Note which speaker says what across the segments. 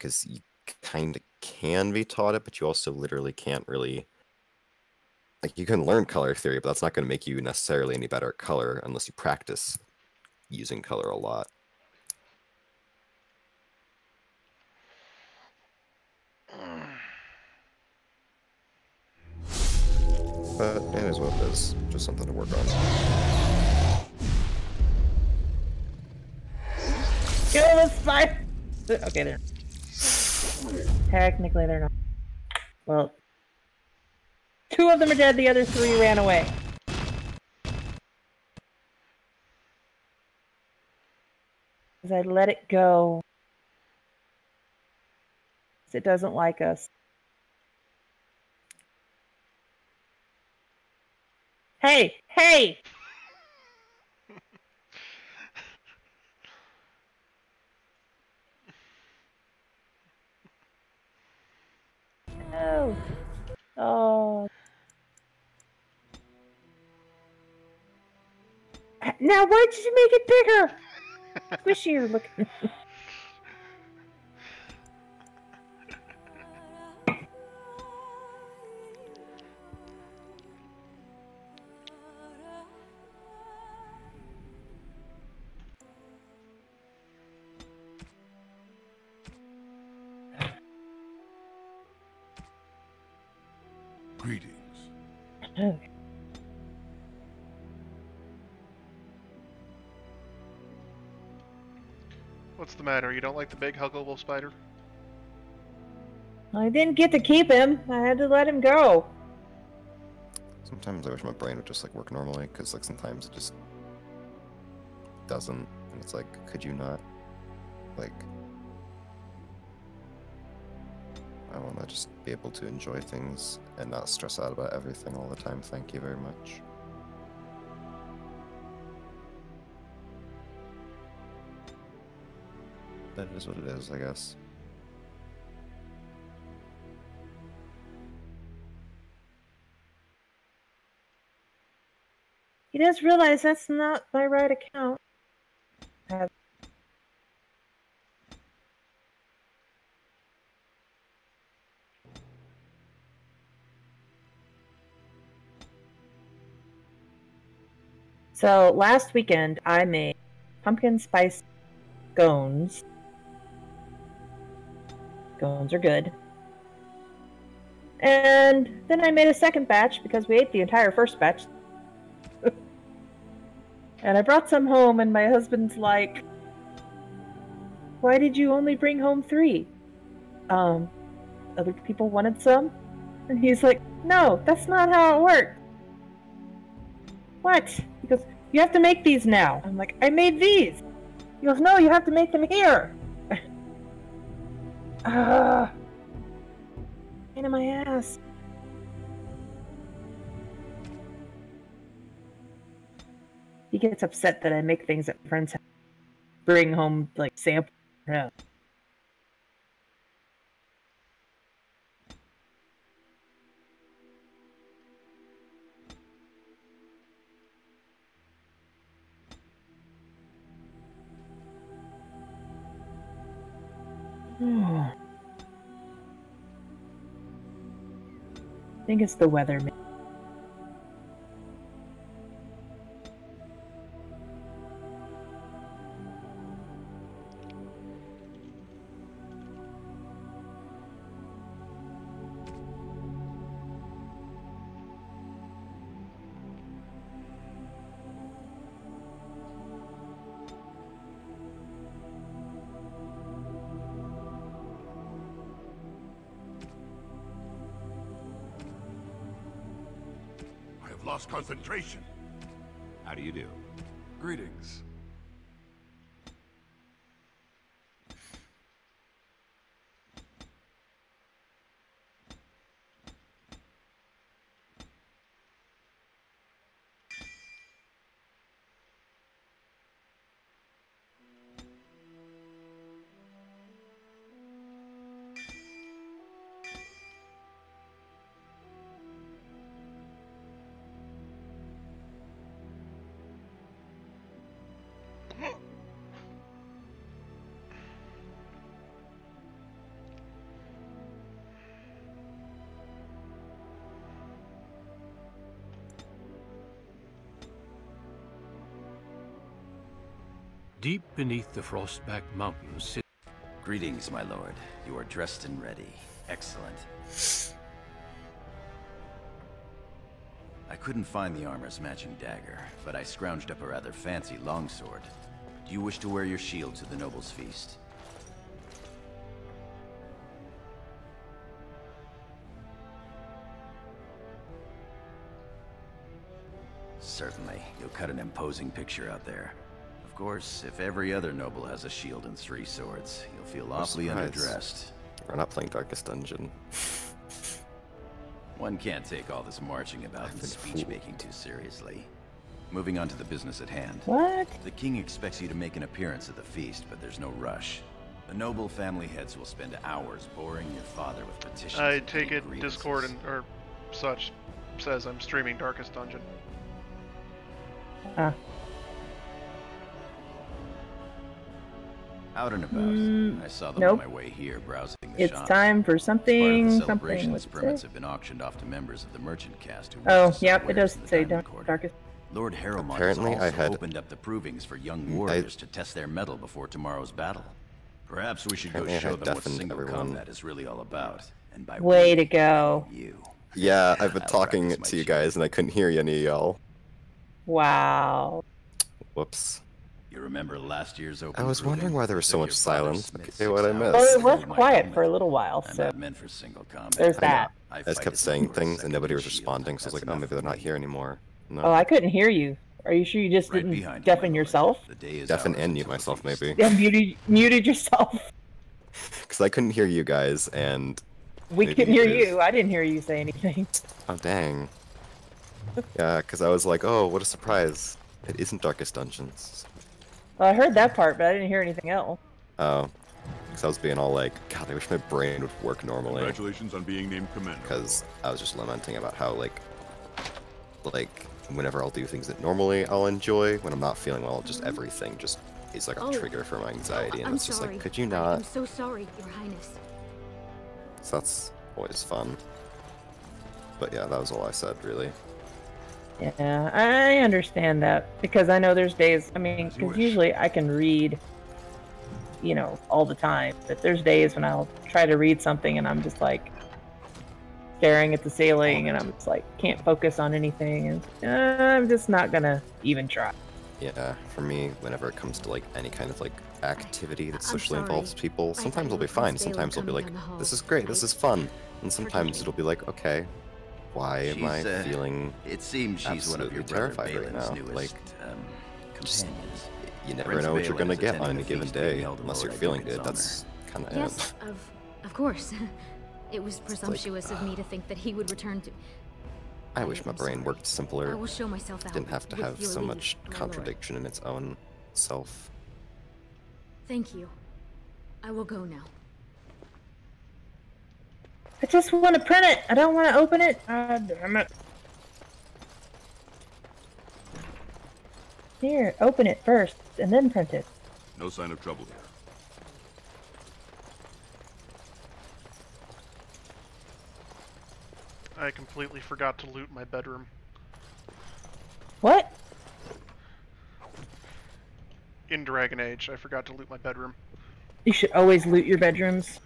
Speaker 1: because you kind of can be taught it, but you also literally can't really. Like, you can learn color theory, but that's not going to make you necessarily any better at color unless you practice using color a lot. But it is what it is. Just something to work on.
Speaker 2: Kill the spider! Okay, they're... Technically, they're not. Well, 2 of them are dead, the other 3 ran away. Because I let it go. It doesn't like us. Hey! Hey! No! Oh. Now, why did you make it bigger? Squishier looking.
Speaker 3: Greetings.
Speaker 2: Okay.
Speaker 4: What's the matter? You don't like the big huggable spider?
Speaker 2: I didn't get to keep him. I had to let him go.
Speaker 1: Sometimes I wish my brain would just like work normally, because like sometimes it just doesn't, and it's like, could you not? Like, I want to just be able to enjoy things and not stress out about everything all the time. Thank you very much. But it is what it is, I guess.
Speaker 2: He does realize that's not my right account. So last weekend I made pumpkin spice scones. Scones are good. And then I made a second batch because we ate the entire first batch. And I brought some home and my husband's like, why did you only bring home 3? Other people wanted some? And he's like, no, that's not how it works. What? He goes, you have to make these now. I'm like, I made these. He goes, no, you have to make them here. Pain in my ass. He gets upset that I make things at friends' house. Bring home, like, samples. Yeah. I think it's the weather.
Speaker 3: I have lost concentration.
Speaker 5: How do you do?
Speaker 3: Greetings.
Speaker 6: Deep beneath the Frostback Mountains sit.
Speaker 5: Greetings, my lord. You are dressed and ready. Excellent. I couldn't find the armor's matching dagger, but I scrounged up a rather fancy longsword. Do you wish to wear your shield to the noble's feast? Certainly. You'll cut an imposing picture out there. Of course, if every other noble has a shield and 3 swords, you'll feel awfully underdressed.
Speaker 1: We're not playing Darkest Dungeon.
Speaker 5: One can't take all this marching about and speech-making too seriously. Moving on to the business at hand.
Speaker 2: What?
Speaker 5: The king expects you to make an appearance at the feast, but there's no rush. The noble family heads will spend hours boring your father with petitions.
Speaker 4: I
Speaker 5: and
Speaker 4: take
Speaker 5: petty
Speaker 4: it
Speaker 5: grievances.
Speaker 4: Discord or such says I'm streaming Darkest Dungeon.
Speaker 5: Out and about. I saw them
Speaker 2: nope.
Speaker 5: on my way here browsing the
Speaker 2: It's
Speaker 5: shop.
Speaker 2: time for
Speaker 5: As part of
Speaker 2: something.
Speaker 5: the
Speaker 2: Something.
Speaker 5: celebrations,
Speaker 2: What's
Speaker 5: permits
Speaker 2: it?
Speaker 5: have been auctioned off to members of the merchant caste who
Speaker 2: Oh,
Speaker 5: wish to
Speaker 2: yep.
Speaker 5: sell
Speaker 2: It
Speaker 5: wares
Speaker 2: does
Speaker 5: in the
Speaker 2: say
Speaker 5: diamond quarter.
Speaker 2: Darkest.
Speaker 5: Lord Harrowmont
Speaker 1: Apparently,
Speaker 5: has
Speaker 1: I
Speaker 5: also
Speaker 1: had-
Speaker 5: opened up the provings for young warriors to test their mettle before tomorrow's battle. Perhaps we should go
Speaker 1: Apparently I
Speaker 5: show
Speaker 1: had
Speaker 5: them what
Speaker 1: deafened
Speaker 5: single
Speaker 1: everyone.
Speaker 5: combat is really all about. And by
Speaker 2: Way
Speaker 5: we,
Speaker 2: to go.
Speaker 5: you.
Speaker 1: Yeah, I've been
Speaker 5: I'll
Speaker 1: talking
Speaker 5: practice my
Speaker 1: to you
Speaker 5: shield.
Speaker 1: guys and I couldn't hear any of y'all.
Speaker 2: Wow.
Speaker 1: Whoops.
Speaker 5: You remember last year's open
Speaker 1: I was wondering
Speaker 5: proving?
Speaker 1: why there was so
Speaker 5: Took
Speaker 1: much
Speaker 5: your father
Speaker 1: silence.
Speaker 5: Smith
Speaker 1: Okay,
Speaker 5: 6
Speaker 1: what I
Speaker 5: hours
Speaker 1: missed.
Speaker 2: Well,
Speaker 5: to
Speaker 2: it was
Speaker 5: remove my
Speaker 2: quiet
Speaker 5: helmet.
Speaker 2: for a little while,
Speaker 5: I'm
Speaker 2: so
Speaker 5: not meant for single combat.
Speaker 2: there's
Speaker 1: I know.
Speaker 2: that.
Speaker 1: I just
Speaker 5: fight
Speaker 1: kept
Speaker 5: as
Speaker 1: saying
Speaker 5: you for a
Speaker 1: things and
Speaker 5: second
Speaker 1: nobody
Speaker 5: in
Speaker 1: was
Speaker 5: shield.
Speaker 1: responding, so I was
Speaker 5: That's
Speaker 1: like, oh,
Speaker 5: enough
Speaker 1: maybe they're
Speaker 5: for
Speaker 1: not
Speaker 5: me.
Speaker 1: here anymore. No.
Speaker 2: Oh, I couldn't hear you. Are you sure you just
Speaker 5: Right
Speaker 2: didn't
Speaker 5: behind you, my
Speaker 2: deafen
Speaker 5: lord.
Speaker 2: yourself?
Speaker 5: The day is
Speaker 1: Deafen
Speaker 5: ours
Speaker 1: and mute
Speaker 5: until the
Speaker 1: myself,
Speaker 5: feast.
Speaker 1: maybe.
Speaker 2: Yeah, muted yourself.
Speaker 1: Because I couldn't hear you guys, and...
Speaker 2: We
Speaker 1: Maybe
Speaker 2: couldn't hear
Speaker 1: it is.
Speaker 2: you. I didn't hear you say anything.
Speaker 1: Oh, dang. Yeah, because I was like, oh, what a surprise. It isn't Darkest Dungeons.
Speaker 2: Well, I heard that part, but I didn't hear anything else.
Speaker 1: Oh. Because I was being all like, God, I wish my brain would work normally.
Speaker 3: Congratulations on being named commander.
Speaker 1: Because I was just lamenting about how, like, whenever I'll do things that normally I'll enjoy, when I'm not feeling well, just everything just is like a
Speaker 7: Oh.
Speaker 1: trigger for my anxiety. And
Speaker 7: I'm
Speaker 1: it's just
Speaker 7: sorry.
Speaker 1: like, could you
Speaker 7: I'm
Speaker 1: not?
Speaker 7: so sorry, Your Highness.
Speaker 1: So that's always fun. But yeah, that was all I said, really.
Speaker 2: Yeah, I understand that because I know there's days. I mean,
Speaker 3: As you
Speaker 2: because
Speaker 3: wish.
Speaker 2: usually I can read, you know, all the time. But there's days when I'll try to read something and I'm just like staring at the ceiling and I'm just like can't focus on anything, and I'm just not gonna even try.
Speaker 1: Yeah, for me, whenever it comes to like any kind of like activity that
Speaker 7: I'm
Speaker 1: socially
Speaker 7: sorry.
Speaker 1: involves people,
Speaker 7: I thought
Speaker 1: sometimes
Speaker 7: you
Speaker 1: I'll be
Speaker 7: were
Speaker 1: fine.
Speaker 7: Prince Balin
Speaker 1: Sometimes I'll be
Speaker 7: coming
Speaker 1: like,
Speaker 7: down the hall.
Speaker 1: this is great, this is fun. And sometimes
Speaker 7: me.
Speaker 1: it'll be like, okay, why am I
Speaker 5: She's,
Speaker 1: feeling...
Speaker 5: It seems she's one of your
Speaker 1: absolutely
Speaker 5: brother
Speaker 1: terrified right
Speaker 5: Balin's
Speaker 1: now,
Speaker 5: newest
Speaker 1: like,
Speaker 5: companions.
Speaker 1: You never
Speaker 5: Prince
Speaker 1: know what you're
Speaker 5: Balin
Speaker 1: gonna
Speaker 5: is
Speaker 1: get on
Speaker 5: attending
Speaker 1: any
Speaker 5: the
Speaker 1: given
Speaker 5: feast being
Speaker 1: day,
Speaker 5: held in
Speaker 1: unless you're
Speaker 5: Lord
Speaker 1: feeling
Speaker 5: Edgar's
Speaker 1: good.
Speaker 5: honor.
Speaker 1: That's kind of
Speaker 7: Yes, of course. It was presumptuous of me to think that he would return to.
Speaker 1: I wish my
Speaker 7: I'm
Speaker 1: brain
Speaker 7: sorry.
Speaker 1: worked
Speaker 7: I
Speaker 1: simpler.
Speaker 7: will show myself out.
Speaker 1: Didn't have to
Speaker 7: with
Speaker 1: have
Speaker 7: your
Speaker 1: so
Speaker 7: leave,
Speaker 1: much
Speaker 7: my lord.
Speaker 1: contradiction in its own self.
Speaker 7: Thank you. I will go now.
Speaker 2: I just want to print it. I don't want to open it. Damn it. Here, open it first and then print it.
Speaker 3: No sign of trouble here.
Speaker 4: I completely forgot to loot my bedroom.
Speaker 2: What?
Speaker 4: In Dragon Age, I forgot to loot my bedroom.
Speaker 2: You should always loot your bedrooms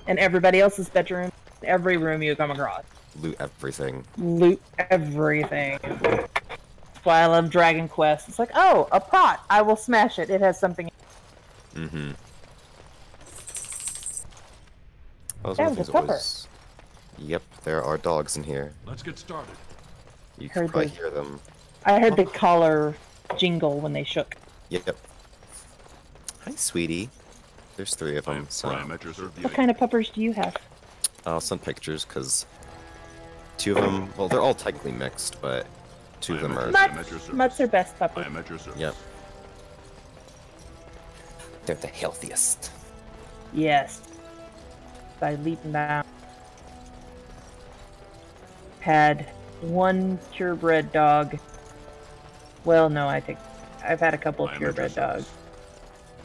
Speaker 2: and everybody else's bedroom. Every room you come across.
Speaker 1: Loot everything.
Speaker 2: Loot everything. That's why I love Dragon Quest. It's like, oh, a pot. I will smash it. It has something.
Speaker 1: Mm-hmm. That was
Speaker 2: Yeah,
Speaker 1: one of the
Speaker 2: the
Speaker 1: things that
Speaker 2: pepper.
Speaker 1: was... Yep, there are dogs in here.
Speaker 3: Let's get started.
Speaker 1: You
Speaker 2: Heard
Speaker 1: can probably
Speaker 2: the-
Speaker 1: hear them.
Speaker 2: I heard the collar jingle when they shook.
Speaker 1: Yep. Hi, sweetie. There's 3 of
Speaker 3: I
Speaker 1: them,
Speaker 3: am
Speaker 1: so
Speaker 3: Prime at your service.
Speaker 2: What kind of puppers do you have?
Speaker 1: I'll send pictures, because 2 of them... Well, they're all technically mixed, but 2 of them are...
Speaker 3: I'm at your service.
Speaker 2: Mutts are best
Speaker 3: I
Speaker 2: puppers.
Speaker 3: am at your service.
Speaker 1: Yep. They're the healthiest.
Speaker 2: Yes. By leaping down. Had 1 purebred dog. Well, no, I've had a couple of
Speaker 3: I am at your
Speaker 2: purebred dogs.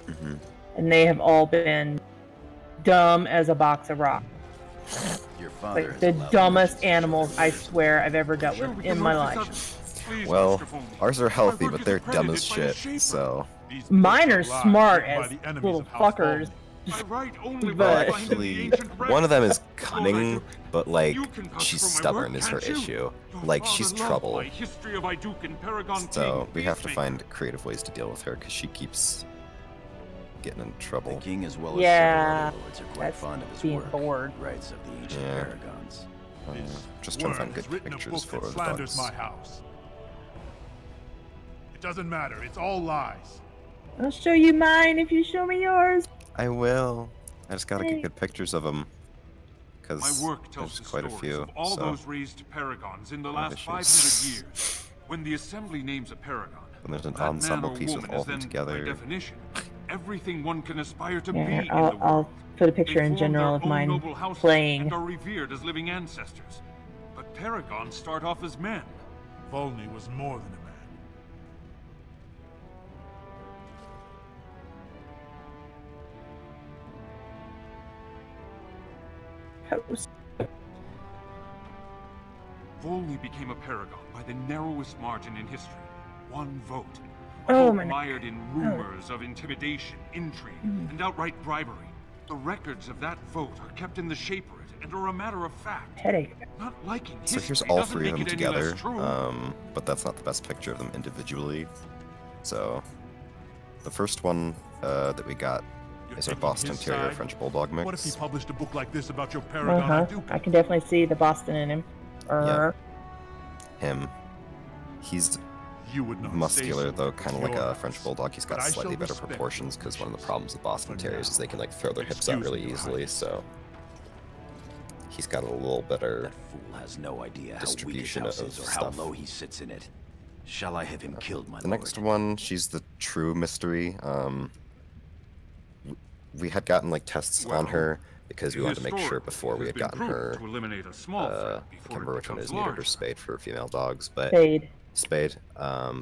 Speaker 3: service.
Speaker 1: Mm-hmm.
Speaker 2: And they have all been dumb as a box of rocks.
Speaker 5: Your father
Speaker 2: Like
Speaker 5: has
Speaker 2: the
Speaker 5: allowed
Speaker 2: dumbest
Speaker 5: merchants to
Speaker 2: animals
Speaker 5: show
Speaker 2: I
Speaker 5: their
Speaker 2: swear I've ever dealt
Speaker 3: Sure,
Speaker 2: with
Speaker 3: we
Speaker 2: in
Speaker 3: can
Speaker 2: my
Speaker 3: work
Speaker 2: life.
Speaker 3: this out. Please,
Speaker 1: Well,
Speaker 3: Mr. Fong.
Speaker 1: ours are healthy,
Speaker 3: My
Speaker 1: but
Speaker 3: work
Speaker 1: they're
Speaker 3: is
Speaker 1: dumb as
Speaker 3: accredited by a
Speaker 1: shit,
Speaker 3: shaper.
Speaker 1: so...
Speaker 3: These
Speaker 2: Mine are
Speaker 3: books lies
Speaker 2: smart
Speaker 3: written by
Speaker 2: as
Speaker 3: the enemies
Speaker 2: little
Speaker 3: of House
Speaker 2: fuckers.
Speaker 3: I write only
Speaker 2: But-
Speaker 3: what I find in the
Speaker 1: Actually,
Speaker 3: ancient
Speaker 1: one of them is
Speaker 3: records.
Speaker 1: cunning, but like
Speaker 3: You can vouch
Speaker 1: she's
Speaker 3: for my
Speaker 1: stubborn
Speaker 3: work,
Speaker 1: is her
Speaker 3: can't you?
Speaker 1: issue.
Speaker 3: Your
Speaker 1: Like
Speaker 3: father
Speaker 1: she's
Speaker 3: loved
Speaker 1: trouble.
Speaker 3: my History of Iduk and Paragon
Speaker 1: So
Speaker 3: King,
Speaker 1: we have to
Speaker 3: Peacemaker.
Speaker 1: find creative ways to deal with her because she keeps getting in
Speaker 5: The
Speaker 1: trouble.
Speaker 5: king as well as
Speaker 2: Yeah,
Speaker 5: several other lords are quite
Speaker 2: that's
Speaker 5: fond of his
Speaker 2: being
Speaker 5: work.
Speaker 2: bored.
Speaker 5: Rights of the ancient
Speaker 1: Yeah.
Speaker 5: paragons.
Speaker 1: Just trying to find
Speaker 3: Word has
Speaker 1: good
Speaker 3: written a
Speaker 1: pictures
Speaker 3: book
Speaker 1: for
Speaker 3: that
Speaker 1: the
Speaker 3: slanders
Speaker 1: dogs.
Speaker 3: my house. It doesn't matter. It's all lies.
Speaker 2: I'll show you mine if you show me yours.
Speaker 1: I will. I just gotta
Speaker 2: Hey.
Speaker 1: get good pictures of them.
Speaker 3: My
Speaker 1: Because
Speaker 3: work tells
Speaker 1: there's
Speaker 3: the
Speaker 1: quite a
Speaker 3: stories
Speaker 1: few.
Speaker 3: of all
Speaker 1: So
Speaker 3: those raised paragons in the last
Speaker 1: issues.
Speaker 3: 500 years. When the assembly names a paragon,
Speaker 1: when there's an
Speaker 3: that man
Speaker 1: ensemble
Speaker 3: or
Speaker 1: piece with
Speaker 3: woman
Speaker 1: all
Speaker 3: is
Speaker 1: of them
Speaker 3: then, by
Speaker 1: together.
Speaker 3: definition, everything one can aspire to be
Speaker 2: Yeah,
Speaker 3: in the
Speaker 2: I'll
Speaker 3: world.
Speaker 2: put a picture
Speaker 3: They
Speaker 2: in
Speaker 3: form
Speaker 2: general
Speaker 3: their
Speaker 2: of
Speaker 3: own
Speaker 2: mine
Speaker 3: noble houses
Speaker 2: playing.
Speaker 3: and are revered as living ancestors. But paragons start off as men. Volney was more than a man.
Speaker 2: Post.
Speaker 3: Volney became a paragon by the narrowest margin in history. One vote. A
Speaker 2: Oh,
Speaker 3: vote
Speaker 2: my neck.
Speaker 3: mired in rumors of intimidation, intrigue,
Speaker 2: Mm.
Speaker 3: and outright bribery. The records of that vote are kept in the Shaperate and are a matter of fact.
Speaker 2: Headache.
Speaker 3: Not liking
Speaker 1: So
Speaker 3: history
Speaker 1: here's all
Speaker 3: doesn't
Speaker 1: three of
Speaker 3: make
Speaker 1: them
Speaker 3: it any less
Speaker 1: together.
Speaker 3: true.
Speaker 1: But that's not the best picture of them individually. So the first one that we got
Speaker 3: You're
Speaker 1: is our
Speaker 3: taking
Speaker 1: Boston
Speaker 3: his
Speaker 1: Terrier
Speaker 3: side?
Speaker 1: French Bulldog mix.
Speaker 3: What if he published a book like this about your paragon
Speaker 2: Uh-huh.
Speaker 3: Duke?
Speaker 2: I can definitely see the Boston in him.
Speaker 1: Him. He's
Speaker 3: You would not say
Speaker 1: muscular
Speaker 3: so.
Speaker 1: though, kind of like
Speaker 3: Your
Speaker 1: a
Speaker 3: house.
Speaker 1: French Bulldog. He's got
Speaker 3: But I
Speaker 1: slightly
Speaker 3: shall
Speaker 1: better
Speaker 3: respect
Speaker 1: proportions
Speaker 3: your
Speaker 1: because one of the
Speaker 3: wishes.
Speaker 1: problems with Boston
Speaker 3: For
Speaker 1: Terriers is they can like throw their hips out
Speaker 3: excuse
Speaker 1: really
Speaker 3: me, Your
Speaker 1: easily.
Speaker 3: Highness.
Speaker 1: So he's got a little better.
Speaker 5: That fool has no idea how weak his
Speaker 1: distribution
Speaker 5: house
Speaker 1: of
Speaker 5: is or how
Speaker 1: stuff.
Speaker 5: low he sits in it. Shall I have him killed, my
Speaker 1: The
Speaker 5: lord?
Speaker 1: next one, she's the true mystery. We had gotten like tests on
Speaker 3: Well,
Speaker 1: her because we wanted to make sure
Speaker 3: historically,
Speaker 1: before
Speaker 3: it
Speaker 1: we
Speaker 3: has
Speaker 1: had
Speaker 3: been
Speaker 1: gotten
Speaker 3: proved
Speaker 1: her.
Speaker 3: to eliminate a small
Speaker 1: I
Speaker 3: threat
Speaker 1: can't
Speaker 3: before
Speaker 1: remember
Speaker 3: it
Speaker 1: which one
Speaker 3: becomes
Speaker 1: is neutered or
Speaker 3: larger.
Speaker 1: spayed for female dogs, but
Speaker 2: Spade.
Speaker 1: spayed.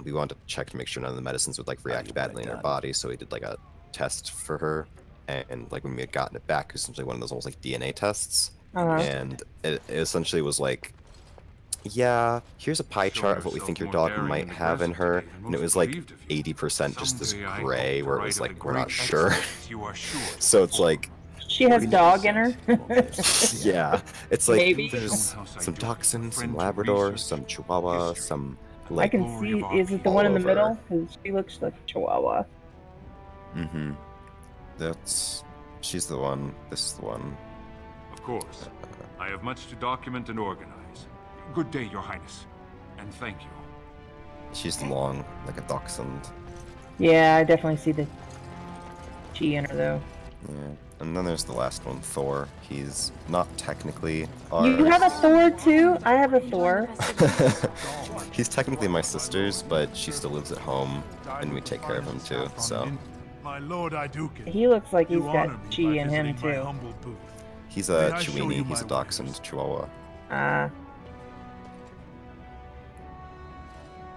Speaker 1: We wanted to check to make sure none of the medicines would like
Speaker 5: How do
Speaker 1: react
Speaker 5: you want
Speaker 1: badly
Speaker 5: it
Speaker 1: in her
Speaker 5: done?
Speaker 1: body, so we did like a test for her, and like when we had gotten it back, it was essentially one of those almost like DNA tests,
Speaker 2: Uh-huh.
Speaker 1: and it essentially was like, yeah, here's a pie
Speaker 3: Show
Speaker 1: chart of what we
Speaker 3: yourself
Speaker 1: think your
Speaker 3: more
Speaker 1: dog
Speaker 3: daring
Speaker 1: might
Speaker 3: and
Speaker 1: have in her,
Speaker 3: aggressive today
Speaker 1: and it
Speaker 3: than
Speaker 1: was
Speaker 3: most
Speaker 1: like
Speaker 3: believed of you.
Speaker 1: 80% just this
Speaker 3: Someday I
Speaker 1: gray,
Speaker 3: hope
Speaker 1: where
Speaker 3: to
Speaker 1: it was
Speaker 3: write of
Speaker 1: like
Speaker 3: the
Speaker 1: we're not
Speaker 3: great
Speaker 1: sure.
Speaker 3: exploits you are sure to
Speaker 1: So it's
Speaker 3: perform.
Speaker 1: like,
Speaker 2: She has
Speaker 5: Read
Speaker 2: dog
Speaker 5: it
Speaker 2: in her.
Speaker 5: yourself.
Speaker 1: yeah, it's like
Speaker 2: Maybe.
Speaker 1: there's
Speaker 3: House I
Speaker 1: some
Speaker 3: do,
Speaker 1: dachshunds, some
Speaker 3: friend to
Speaker 1: Labradors,
Speaker 3: research,
Speaker 1: some Chihuahua,
Speaker 3: history.
Speaker 1: some
Speaker 2: I
Speaker 1: like.
Speaker 2: can
Speaker 3: glory
Speaker 2: see.
Speaker 3: of
Speaker 2: Is it the
Speaker 1: all
Speaker 2: one in the
Speaker 1: over.
Speaker 2: middle? Because she looks like a Chihuahua.
Speaker 1: Mm-hmm. She's the one. This is the one.
Speaker 3: Of course. I have much to document and organize. Good day, Your Highness. And thank you.
Speaker 1: She's long, like a dachshund.
Speaker 2: Yeah, I definitely see the chi in her though.
Speaker 1: Yeah. And then there's the last one, Thor. He's not technically ours.
Speaker 2: You have a Thor too? I have a Thor.
Speaker 1: He's technically my sister's, but she still lives at home, and we take care of him too. So
Speaker 3: My Lord Iduken,
Speaker 2: He looks like he's
Speaker 3: you
Speaker 2: got
Speaker 3: honor me
Speaker 2: chi
Speaker 3: by
Speaker 2: in him
Speaker 3: visiting my
Speaker 2: too.
Speaker 3: humble booth.
Speaker 1: he's
Speaker 3: May
Speaker 1: a
Speaker 3: I show
Speaker 1: Chiweenie.
Speaker 3: you
Speaker 1: He's a
Speaker 3: my
Speaker 1: dachshund
Speaker 3: wares?
Speaker 1: Chihuahua.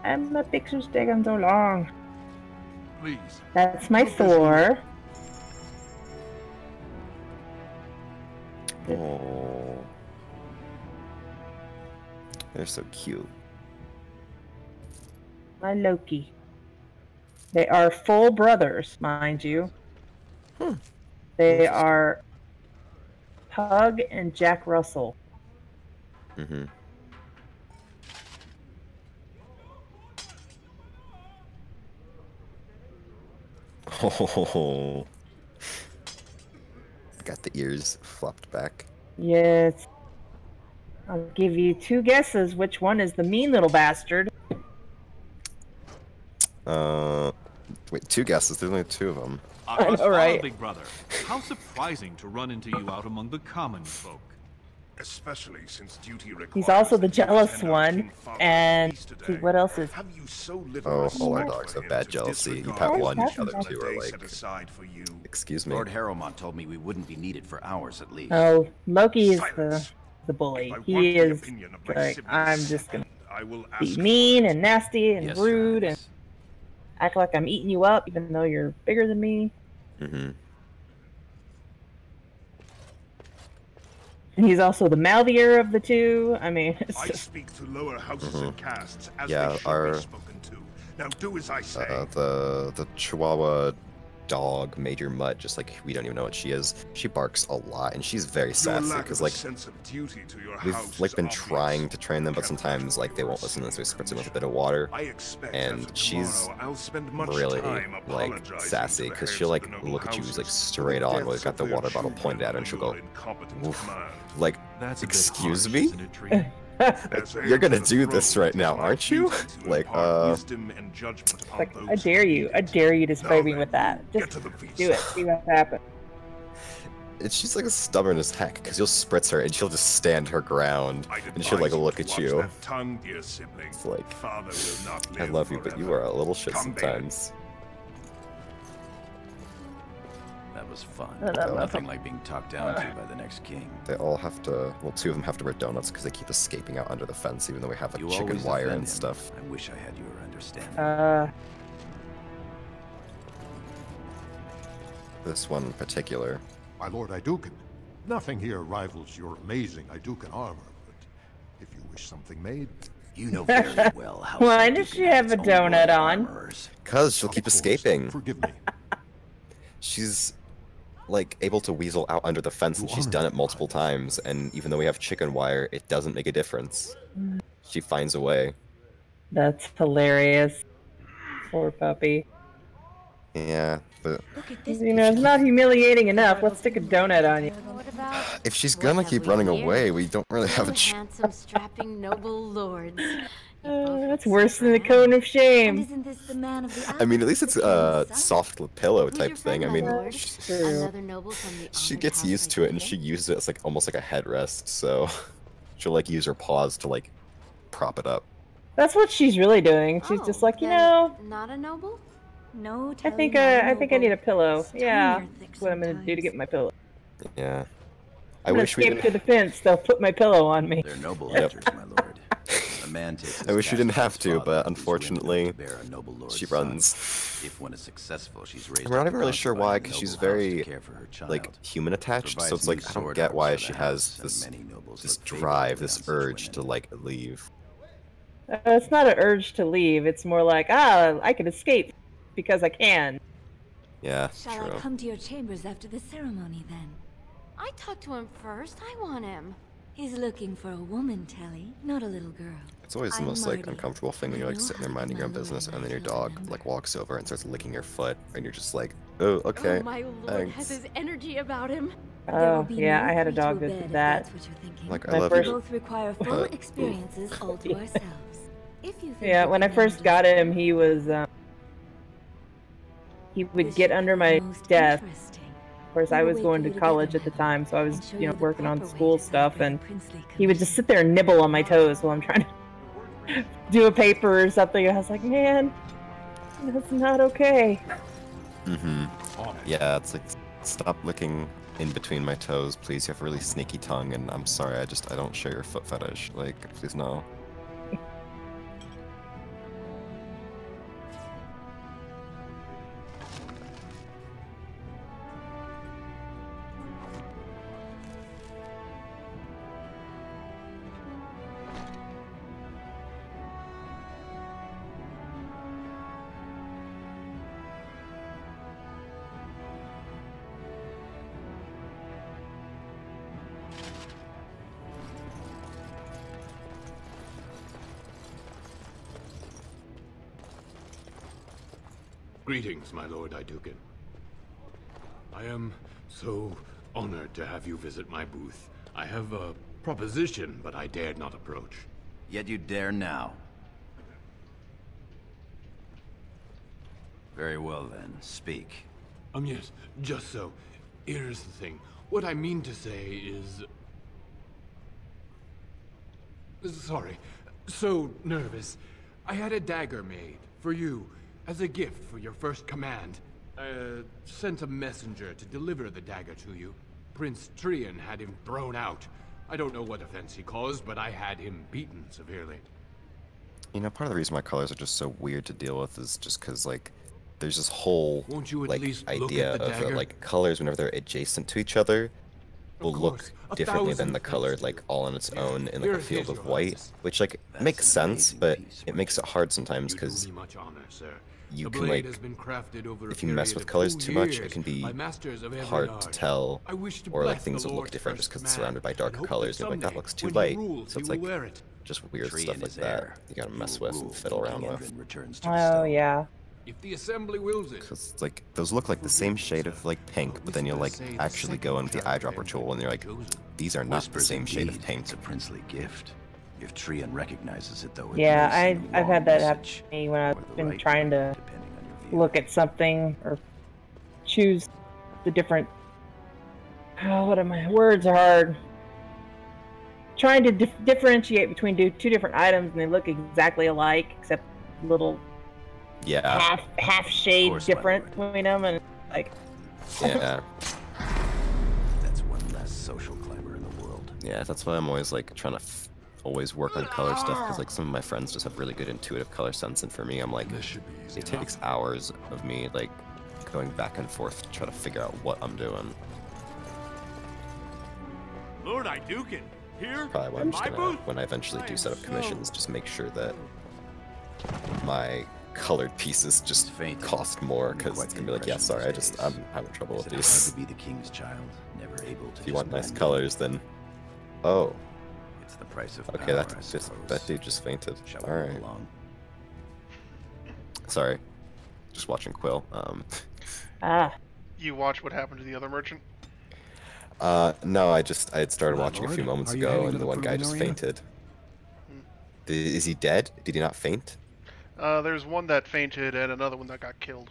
Speaker 2: And the picture's taking so long.
Speaker 3: Please.
Speaker 2: That's my
Speaker 3: Look this
Speaker 2: Thor.
Speaker 1: Oh, they're so cute.
Speaker 2: My Loki. They are full brothers, mind you. They are Pug and Jack Russell.
Speaker 1: Mm-hmm. Oh, got the ears flopped back.
Speaker 2: Yes. I'll give you two guesses. Which one is the mean little bastard?
Speaker 1: Wait, two guesses. There's only two of them.
Speaker 2: I know, right?
Speaker 8: Big brother. How surprising to run into you out among the common folk.
Speaker 9: Especially since duty requires.
Speaker 2: He's also the
Speaker 9: that you
Speaker 2: jealous
Speaker 9: attend our
Speaker 2: one.
Speaker 9: King Father's
Speaker 2: And
Speaker 9: feast
Speaker 2: see,
Speaker 9: today.
Speaker 2: what else is?
Speaker 9: Have you so
Speaker 1: Oh,
Speaker 9: little
Speaker 1: all our
Speaker 9: respect
Speaker 1: dogs
Speaker 9: for
Speaker 1: have
Speaker 9: him
Speaker 1: bad
Speaker 9: to
Speaker 1: jealousy. You
Speaker 9: disregard
Speaker 1: pat
Speaker 2: Oh,
Speaker 1: one, the
Speaker 2: that's
Speaker 1: other
Speaker 2: not-
Speaker 1: two are
Speaker 9: day
Speaker 1: like,
Speaker 9: set aside for you?
Speaker 1: excuse me.
Speaker 5: Lord Harrowmont told me we wouldn't be needed for hours at least.
Speaker 2: Oh, Loki is
Speaker 9: Silence.
Speaker 2: the bully.
Speaker 9: If I want
Speaker 2: He
Speaker 9: the
Speaker 2: is
Speaker 9: opinion of my
Speaker 2: like,
Speaker 9: siblings
Speaker 2: I'm just gonna
Speaker 9: second, I will
Speaker 2: be
Speaker 9: ask
Speaker 2: mean
Speaker 9: for it.
Speaker 2: and nasty and
Speaker 5: Yes,
Speaker 2: rude
Speaker 5: Your
Speaker 2: and
Speaker 5: Highness.
Speaker 2: act like I'm eating you up, even though you're bigger than me.
Speaker 1: Mm-hmm.
Speaker 2: And he's also the mouthier of the two. I mean, it's
Speaker 9: I
Speaker 2: just,
Speaker 9: speak to lower houses and castes as
Speaker 1: Yeah,
Speaker 9: they should
Speaker 1: our-
Speaker 9: be spoken to. Now do as I say.
Speaker 1: The Chihuahua dog, Major Mutt, just like we don't even know what she is. She barks a lot, and she's very sassy because like we've like been trying to train them, but sometimes like they won't listen unless we spritz them with a bit of water. And she's really like sassy because she'll like look at you like straight on while you've got the water bottle pointed at her, and she'll go, "Oof." Like, excuse me? You're gonna do this right now, aren't you? Like,
Speaker 2: like, I dare you to spray me with that. Just do it, see what happens.
Speaker 1: She's like stubborn as heck, because you'll spritz her and she'll just stand her ground, and she'll like look at you. It's like, I love you, but you are a little shit sometimes.
Speaker 5: That was fun. Nothing like being talked down to by the next king.
Speaker 1: They all have to, well, 2 of them have to wear donuts because they keep escaping out under the fence, even though we have like chicken wire and stuff.
Speaker 5: I wish I had your understanding.
Speaker 1: This one in particular.
Speaker 10: My lord Aeducan, nothing here rivals your amazing Aeducan armor, but if you wish something made...
Speaker 5: You know very well how...
Speaker 2: Why does she have a donut on?
Speaker 1: Because she'll keep escaping.
Speaker 10: Forgive me.
Speaker 1: She's like able to weasel out under the fence, and she's done it multiple times, and even though we have chicken wire, it doesn't make a difference. She finds a way.
Speaker 2: That's hilarious. Poor puppy.
Speaker 1: Yeah, but
Speaker 2: you know, it's not humiliating enough. Let's stick a donut on you.
Speaker 1: If she's gonna keep running away, we don't really have a choice.
Speaker 7: Handsome, strapping, noble lords.
Speaker 2: That's worse than the cone of shame.
Speaker 7: Isn't this the man of the
Speaker 1: I mean, at least it's a soft pillow type thing. I mean, she gets used to it, and she uses it as like almost like a headrest. So she'll like use her paws to like prop it up.
Speaker 2: That's what she's really doing. She's just like, you know,
Speaker 7: not a noble. No,
Speaker 2: I think I need a pillow. Yeah, that's what I'm gonna do to get my pillow.
Speaker 1: Yeah.
Speaker 2: I wish we didn't to the fence. They'll put my pillow on me.
Speaker 5: They're noble hunters, my lord. A man takes
Speaker 1: I wish we didn't have to, but unfortunately, she runs.
Speaker 5: If one is successful, she's raised.
Speaker 1: We're not even really sure why, because she's very like human attached. So it's like I don't get why she has this drive, this urge to like leave.
Speaker 2: It's not an urge to leave. It's more like, I can escape because I can.
Speaker 1: Yeah,
Speaker 11: Shall I come to your chambers after the ceremony then?
Speaker 7: I talked to him first. I want him.
Speaker 11: He's looking for a woman, Telly, not a little girl.
Speaker 1: It's always the most like uncomfortable thing when you're like sitting there minding your own business, and then your dog like walks over and starts licking your foot, and you're just like, oh, okay.
Speaker 7: Oh, my lord has his energy about him.
Speaker 2: Oh, yeah, I had a dog that did that.
Speaker 1: Like, I love you.
Speaker 11: Both require full experiences all to ourselves. If you
Speaker 2: yeah, when I first got him, he was, he would get under my desk. Of course, I was going to college at the time, so I was, you know, working on school stuff, and he would just sit there and nibble on my toes while I'm trying to do a paper or something. I was like, man, that's not okay.
Speaker 1: Yeah, it's like, stop licking in between my toes, please. You have a really sneaky tongue, and I'm sorry, I don't share your foot fetish. Like, please no.
Speaker 6: Greetings, my lord Aeducan. I am so honored to have you visit my booth. I have a proposition, but I dared not approach.
Speaker 5: Yet you dare now. Very well then, speak.
Speaker 6: Yes, just so. Here's the thing. What I mean to say is... Sorry. So nervous. I had a dagger made for you. As a gift for your first command, sent a messenger to deliver the dagger to you. Prince Trian had him thrown out. I don't know what offense he caused, but I had him beaten severely.
Speaker 1: You know, part of the reason my colors are just so weird to deal with is just because, like, there's this whole, like, idea of, like, colors whenever they're adjacent to each other. will look differently than the color, like all on its own in like a field of white, which like makes sense, but it makes it hard sometimes because you can like, if you mess with colors too much, it can be hard to tell, or like things will look different just because it's surrounded by darker colors. And you're like, that looks too light. So it's like just weird stuff like that you gotta mess with and fiddle around with.
Speaker 2: Oh yeah.
Speaker 6: If the assembly wills it.
Speaker 1: Because like those look like the same shade of like pink, but then you'll like actually go into the eyedropper tool and you're like, these are not the same shade of pink.
Speaker 5: It's a princely gift. If Trian recognizes it though,
Speaker 2: Yeah, I've had that happen to me when I've been trying to look at something or choose the different. Oh, what are my words are hard. Trying to differentiate between two different items and they look exactly alike, except little half shade different between them, and like.
Speaker 1: Yeah.
Speaker 5: That's one less social climber in the world.
Speaker 1: Yeah, that's why I'm always like trying to always work on color stuff, because like some of my friends just have really good intuitive color sense, and for me, I'm like, it takes hours of me like going back and forth to try to figure out what I'm doing.
Speaker 8: Lord Iduken, here?
Speaker 1: Probably what I'm just gonna, when I eventually do set up commissions, just make sure that my colored pieces just cost more, because it's gonna be like, yeah, sorry, I'm having trouble with these.
Speaker 5: To be the king's child, never able to.
Speaker 1: If you want nice colors, then oh.
Speaker 5: It's the price of
Speaker 1: okay,
Speaker 5: power,
Speaker 1: that dude just fainted. All right. Sorry, just watching Quill.
Speaker 4: You watch what happened to the other merchant?
Speaker 1: No, I had started watching a few moments ago, and the one guy just fainted. Is he dead? Did he not faint?
Speaker 4: There's one that fainted and another one that got killed.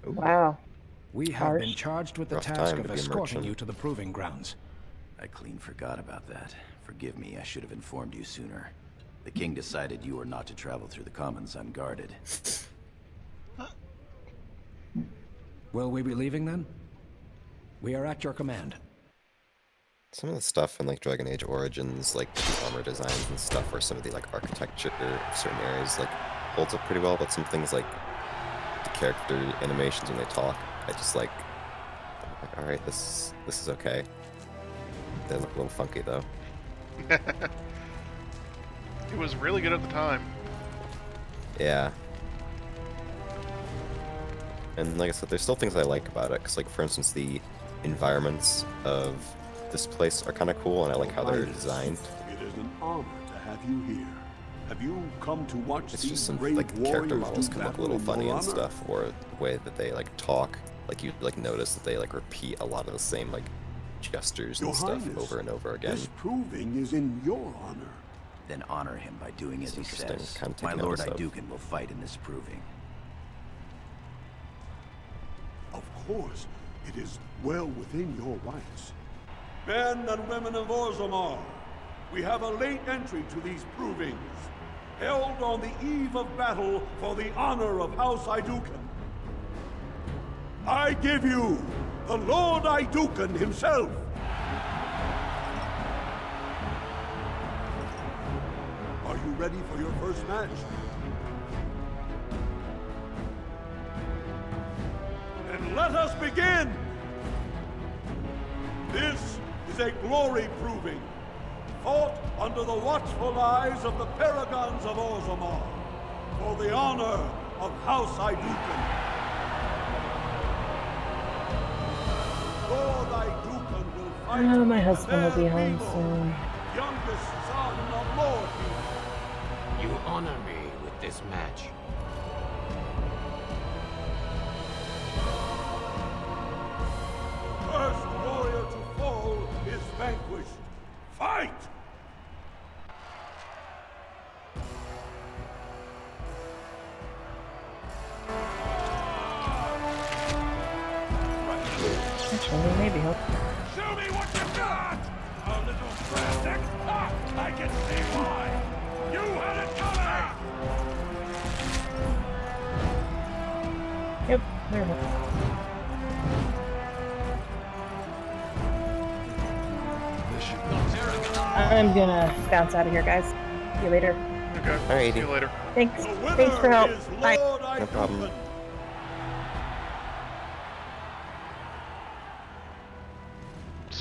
Speaker 2: Wow.
Speaker 12: We have been charged with the task of escorting you to the proving grounds.
Speaker 5: I clean forgot about that. Forgive me, I should have informed you sooner. The king decided you are not to travel through the commons unguarded.
Speaker 12: Will we be leaving then? We are at your command.
Speaker 1: Some of the stuff in like Dragon Age Origins, like the armor designs and stuff, or some of the like architecture of certain areas, like holds up pretty well. But some things like the character animations when they talk, I just like, all right, this is okay. They look a little funky though.
Speaker 4: It was really good at the time.
Speaker 1: Yeah. And like I said, there's still things I like about it, because like for instance the environments of this place are kind of cool, and I like how they're designed.
Speaker 9: It is an honor to have you here. Have you come to watch
Speaker 1: it's just some like the character models can look a little funny and stuff, or the way that they like talk, like you like notice that they like repeat a lot of the same like gestures and stuff over and over again.
Speaker 9: This proving is in your honor.
Speaker 5: Then honor him by doing as he says.
Speaker 1: Kind of
Speaker 5: My Lord Iduken will fight in this proving.
Speaker 9: Of course, it is well within your rights. Men and women of Orzammar, we have a late entry to these provings, held on the eve of battle for the honor of House Iduken. I give you the Lord Iduken himself. Are you ready for your first match? Then let us begin! This is a glory proving, fought under the watchful eyes of the paragons of Orzammar, for the honor of House Iduken. Lord Iduken will fight.
Speaker 2: Oh, my husband will be home soon.
Speaker 9: Youngest son of Lord.
Speaker 13: You honor me with this match.
Speaker 9: First warrior to fall is vanquished. Fight!
Speaker 2: Actually, maybe help.
Speaker 9: Show me what you got! A little drastic? Ha! I can see why! You had it coming!
Speaker 2: Yep, there it is. I'm gonna bounce out of here, guys. See you later.
Speaker 4: Okay.
Speaker 1: Alrighty.
Speaker 4: See you later.
Speaker 2: Thanks for help. Bye.
Speaker 1: No problem.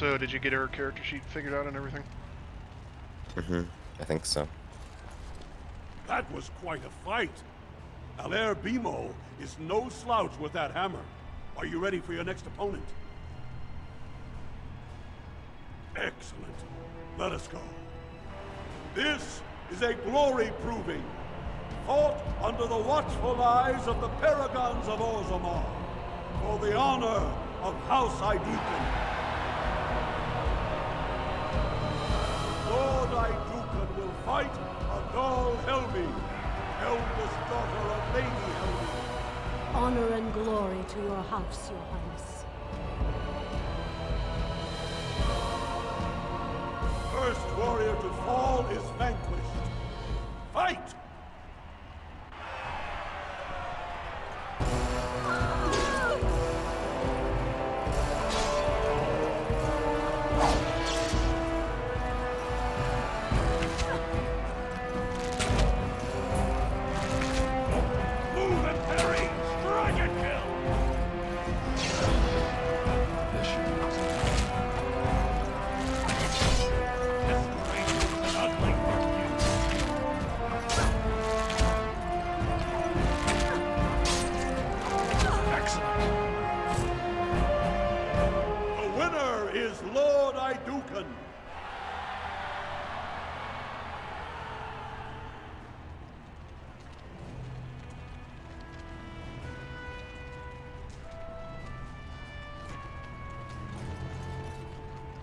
Speaker 4: So, did you get her character sheet figured out and everything?
Speaker 1: Mm-hmm. I think so.
Speaker 9: That was quite a fight. Alair Bimo is no slouch with that hammer. Are you ready for your next opponent? Excellent. Let us go. This is a glory proving, fought under the watchful eyes of the Paragons of Orzammar, for the honor of House Aeducan. Lord Aeducan will fight Adal Helmi, eldest daughter of Lady Helmi.
Speaker 11: Honor and glory to your house, Your Highness.
Speaker 9: First warrior to fall is vanquished. Fight!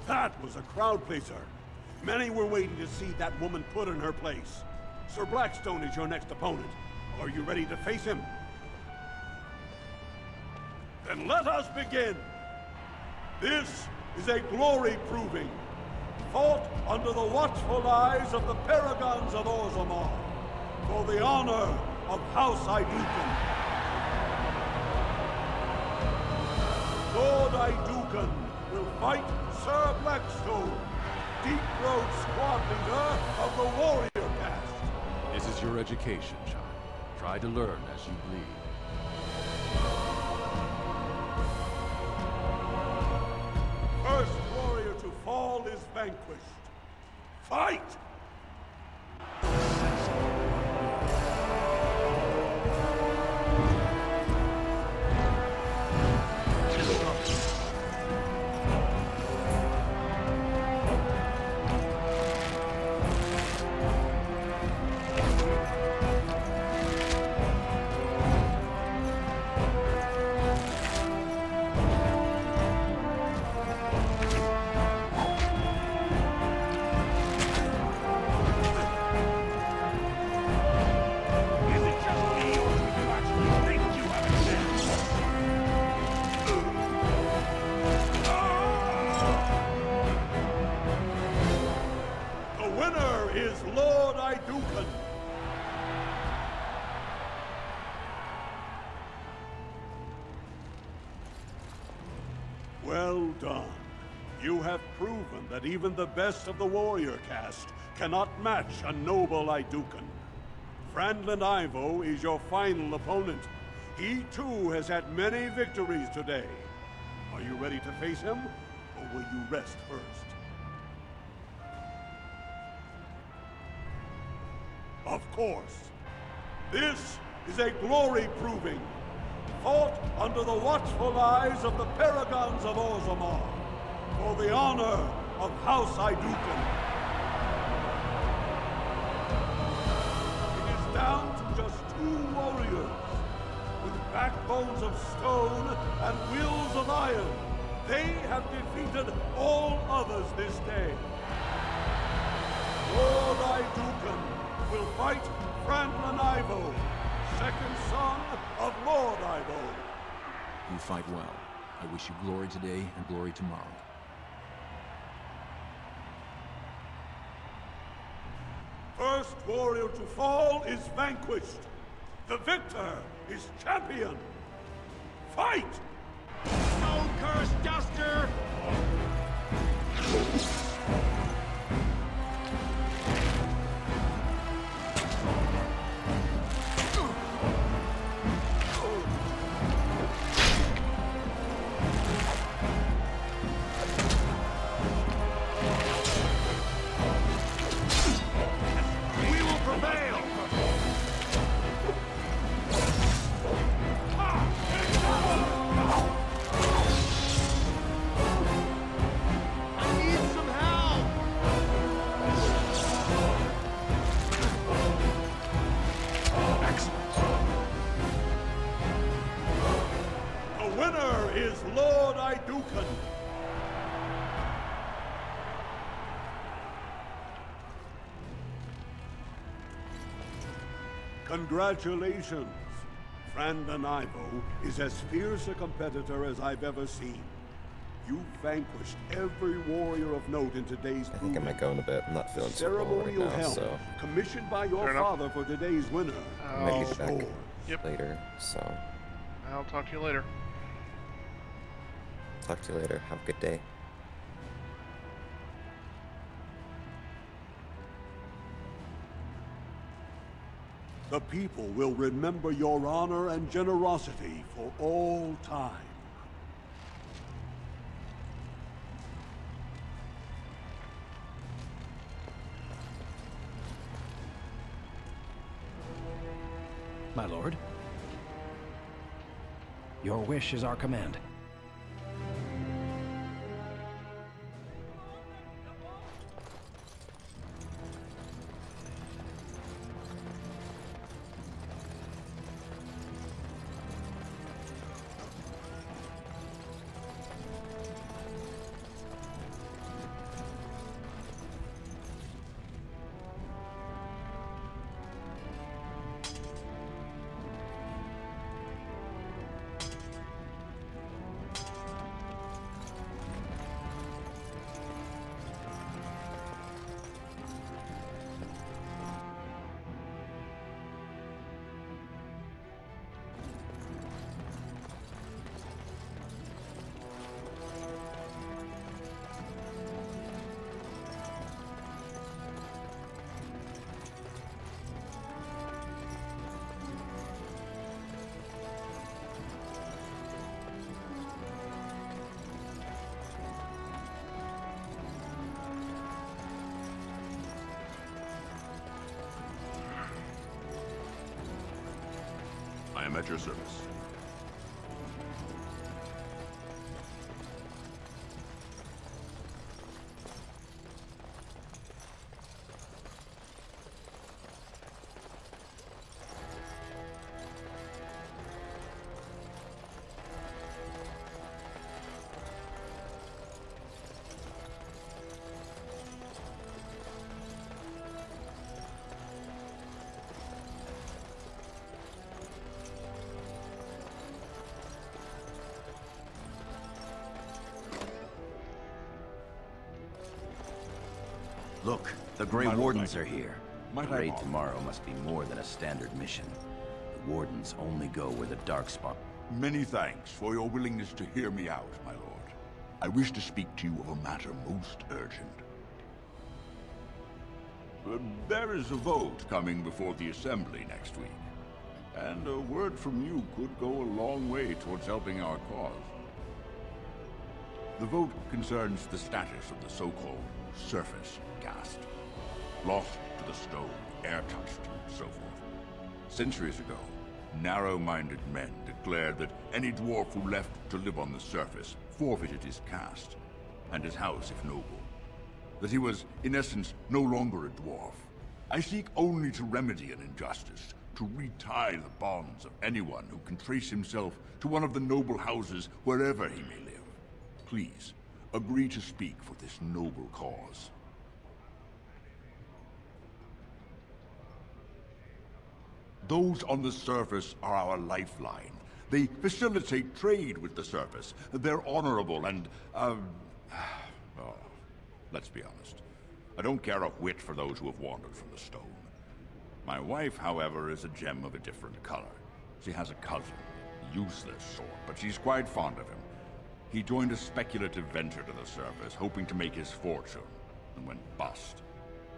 Speaker 9: That was a crowd pleaser. Many were waiting to see that woman put in her place. Sir Blackstone is your next opponent. Are you ready to face him? Then let us begin. This is a glory proving, fought under the watchful eyes of the Paragons of Orzammar, for the honor of House Aeducan. Lord Aeducan will fight Sir Blackstone, Deep Road squad leader of the warrior caste.
Speaker 8: This is your education, child. Try to learn as you bleed.
Speaker 9: First warrior to fall is vanquished. Fight! Well done. You have proven that even the best of the warrior caste cannot match a noble Aeducan. Frandland Ivo is your final opponent. He too has had many victories today. Are you ready to face him, or will you rest first? Of course. This is a glory proving, fought under the watchful eyes of the Paragons of Orzammar, for the honor of House Aeducan. It is down to just 2 warriors, with backbones of stone and wills of iron. They have defeated all others this day. Lord Aeducan will fight Frandland Ivo, second son of Lord Ivo.
Speaker 14: You fight well. I wish you glory today and glory tomorrow.
Speaker 9: First warrior to fall is vanquished. The victor is champion. Fight!
Speaker 13: No curse, Duster!
Speaker 9: Congratulations! Frandanaivo is as fierce a competitor as I've ever seen. You vanquished every warrior of note in today's
Speaker 1: I think I might go in a bit. I'm not feeling so well right
Speaker 9: ceremonial
Speaker 1: now,
Speaker 9: helmet
Speaker 1: so
Speaker 9: commissioned by your father for today's winner.
Speaker 1: I might be back later. So
Speaker 4: I'll talk to you later.
Speaker 1: talk to you later. Have a good day.
Speaker 9: The people will remember your honor and generosity for all time.
Speaker 12: My lord. Your wish is our command.
Speaker 9: I am at your service.
Speaker 5: Look, the Grey Wardens are here. The
Speaker 9: Might I
Speaker 5: raid
Speaker 9: borrow?
Speaker 5: tomorrow must be more than a standard mission. The Wardens only go where the Darkspawn...
Speaker 9: Many thanks for your willingness to hear me out, my lord. I wish to speak to you of a matter most urgent. There is a vote coming before the Assembly next week, and a word from you could go a long way towards helping our cause. The vote concerns the status of the so-called surface caste. Lost to the stone, air-touched, and so forth. Centuries ago, narrow-minded men declared that any dwarf who left to live on the surface forfeited his caste, and his house if noble. That he was, in essence, no longer a dwarf. I seek only to remedy an injustice, to retie the bonds of anyone who can trace himself to one of the noble houses wherever he may live. Please, agree to speak for this noble cause. Those on the surface are our lifeline. They facilitate trade with the surface. They're honorable and, oh, let's be honest. I don't care a whit for those who have wandered from the stone. My wife, however, is a gem of a different color. She has a cousin, useless sort, but she's quite fond of him. He joined a speculative venture to the surface, hoping to make his fortune, and went bust.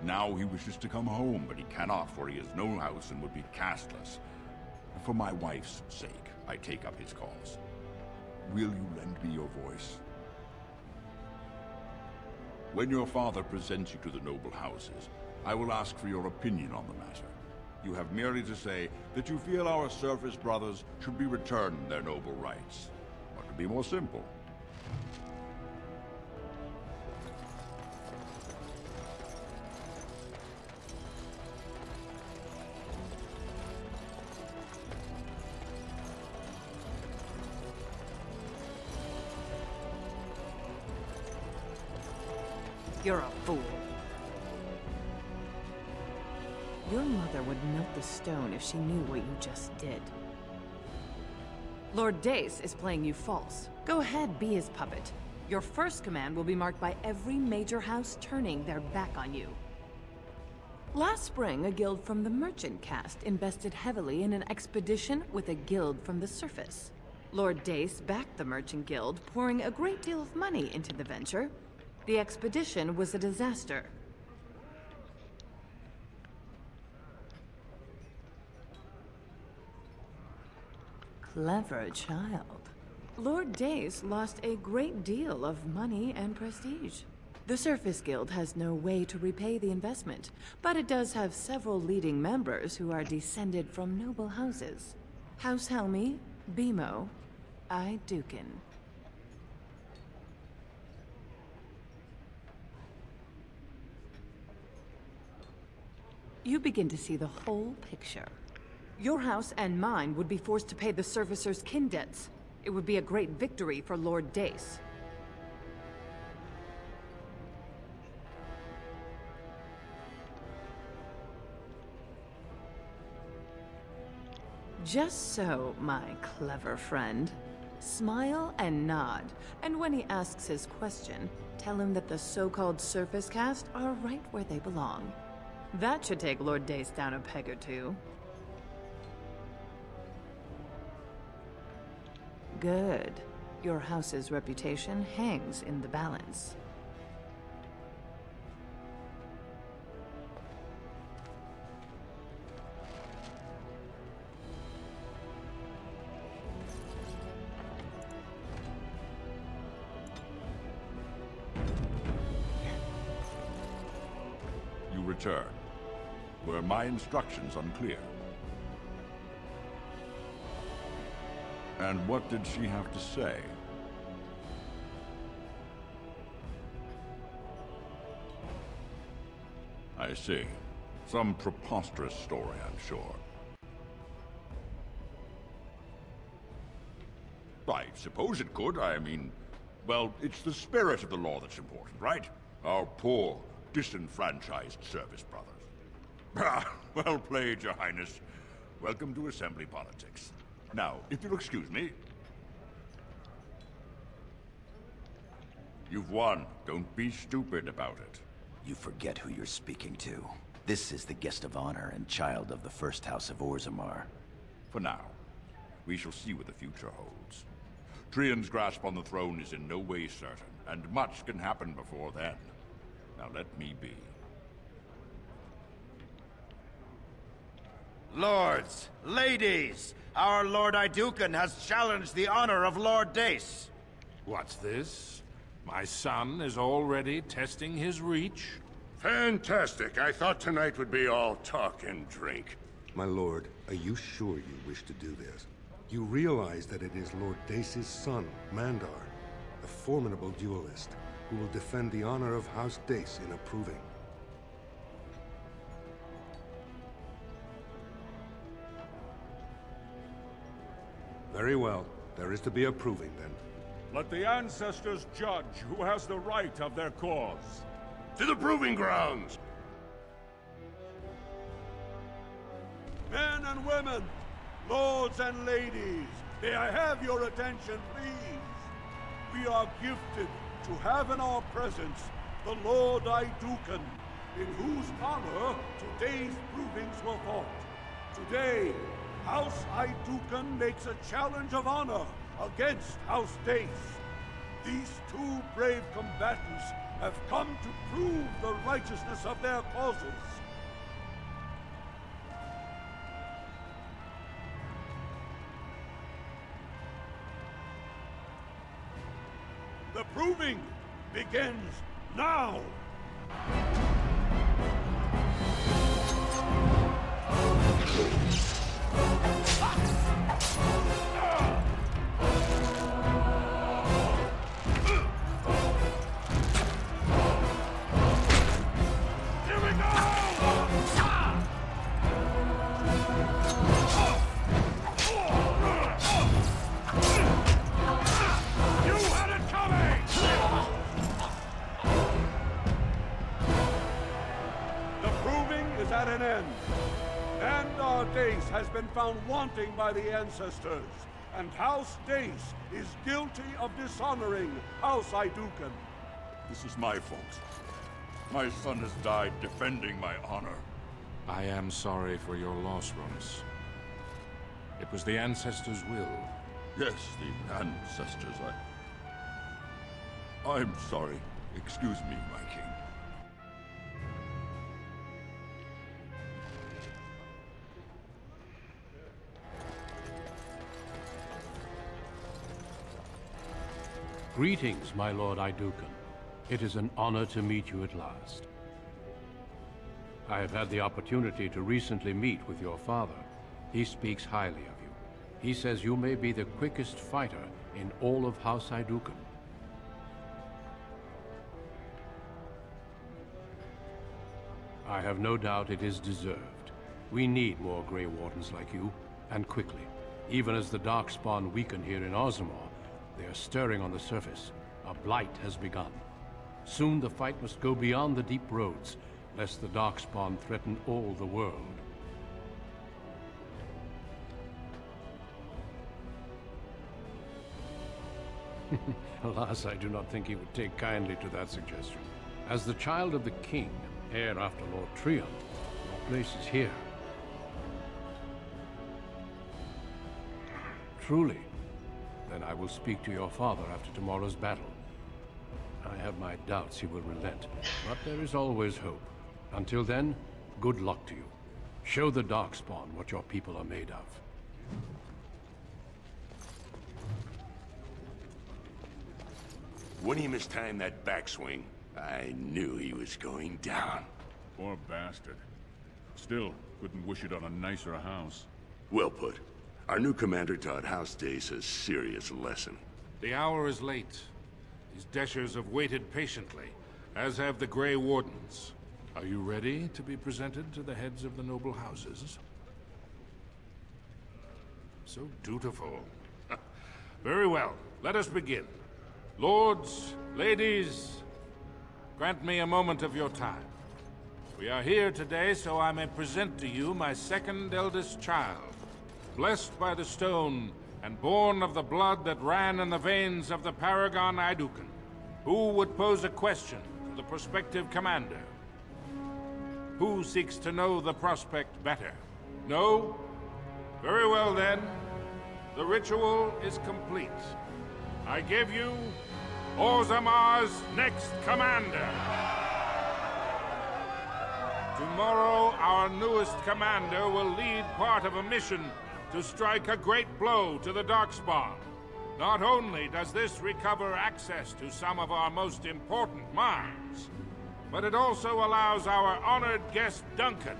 Speaker 9: Now he wishes to come home, but he cannot, for he has no house and would be casteless. For my wife's sake, I take up his cause. Will you lend me your voice? When your father presents you to the noble houses, I will ask for your opinion on the matter. You have merely to say that you feel our surface brothers should be returned their noble rights. What could be more simple?
Speaker 11: You're a fool.
Speaker 15: Your mother would melt the stone if she knew what you just did. Lord Dace is playing you false. Go ahead, be his puppet. Your first command will be marked by every major house turning their back on you. Last spring, a guild from the Merchant Caste invested heavily in an expedition with a guild from the surface. Lord Dace backed the Merchant Guild, pouring a great deal of money into the venture. The expedition was a disaster. Clever child. Lord Dace lost a great deal of money and prestige. The Surface Guild has no way to repay the investment, but it does have several leading members who are descended from noble houses. House Helmi, Bimo, Aeducan. You begin to see the whole picture. Your house and mine would be forced to pay the Surfacer's kin debts. It would be a great victory for Lord Dace. Just so, my clever friend. Smile and nod, and when he asks his question, tell him that the so-called Surface Caste are right where they belong. That should take Lord Dace down a peg or two. Good. Your house's reputation hangs in the balance.
Speaker 9: You return. Were my instructions unclear? And what did she have to say? I see. Some preposterous story, I'm sure. I suppose it could. I mean, well, it's the spirit of the law that's important, right? Our poor, disenfranchised service brothers. Ah, well played, Your Highness. Welcome to Assembly politics. Now, if you'll excuse me... You've won. Don't be stupid about it.
Speaker 5: You forget who you're speaking to. This is the guest of honor and child of the First House of Orzammar.
Speaker 9: For now. We shall see what the future holds. Trian's grasp on the throne is in no way certain, and much can happen before then. Now let me be.
Speaker 16: Lords, ladies, our Lord Aeducan has challenged the honor of Lord Dace.
Speaker 17: What's this? My son is already testing his reach?
Speaker 18: Fantastic. I thought tonight would be all talk and drink.
Speaker 10: My lord, are you sure you wish to do this? You realize that it is Lord Dace's son, Mandar, a formidable duelist, who will defend the honor of House Dace in approving. Very well. There is to be approving, then.
Speaker 18: Let the ancestors judge who has the right of their cause. To the proving grounds! Men and women, lords and ladies, may I have your attention, please? We are gifted to have in our presence the Lord Aeducan, in whose honor today's provings were fought. Today, House Aeducan makes a challenge of honor against House Dace. These two brave combatants have come to prove the righteousness of their causes. The proving begins now! at an end. Mandar Dace has been found wanting by the ancestors, and House Dace is guilty of dishonoring House Aeducan.
Speaker 9: This is my fault. My son has died defending my honor.
Speaker 3: I am sorry for your loss, Ronus. It was the ancestors' will.
Speaker 9: Yes, the ancestors. I'm sorry. Excuse me, my king.
Speaker 13: Greetings, my lord Aeducan. It is an honor to meet you at last. I have had the opportunity to recently meet with your father. He speaks highly of you. He says you may be the quickest fighter in all of House Aeducan. I have no doubt it is deserved. We need more Grey Wardens like you, and quickly. Even as the Darkspawn weaken here in Orzammar, they are stirring on the surface. A blight has begun. Soon the fight must go beyond the deep roads, lest the Darkspawn threaten all the world. Alas, I do not think he would take kindly to that suggestion. As the child of the king, heir after Lord Trion, your place is here. Truly. Then I will speak to your father after tomorrow's battle. I have my doubts he will relent, but there is always hope. Until then, good luck to you. Show the Darkspawn what your people are made of.
Speaker 9: When he mistimed that backswing, I knew he was going down.
Speaker 17: Poor bastard. Still, couldn't wish it on a nicer house.
Speaker 9: Well put. Our new commander taught House Dace a serious lesson.
Speaker 3: The hour is late. These Deshers have waited patiently, as have the Grey Wardens. Are you ready to be presented to the heads of the noble houses? So dutiful. Very well, let us begin. Lords, ladies, grant me a moment of your time. We are here today so I may present to you my second eldest child, blessed by the stone and born of the blood that ran in the veins of the Paragon Aeducan. Who would pose a question to the prospective commander? Who seeks to know the prospect better? No? Very well then. The ritual is complete. I give you Orzammar's next commander. Tomorrow, our newest commander will lead part of a mission to strike a great blow to the Darkspawn. Not only does this recover access to some of our most important mines, but it also allows our honored guest Duncan,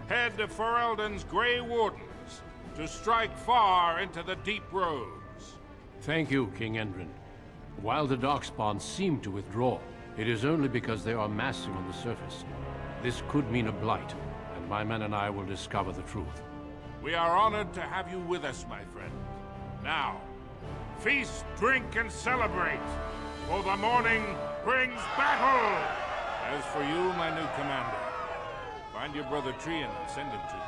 Speaker 3: head of Ferelden's Grey Wardens, to strike far into the deep roads.
Speaker 13: Thank you, King Endrin. While the Darkspawn seem to withdraw, it is only because they are massing on the surface. This could mean a blight, and my men and I will discover the truth.
Speaker 3: We are honored to have you with us, my friend. Now, feast, drink, and celebrate, for the morning brings battle! As for you, my new commander, find your brother Trion and send him to me.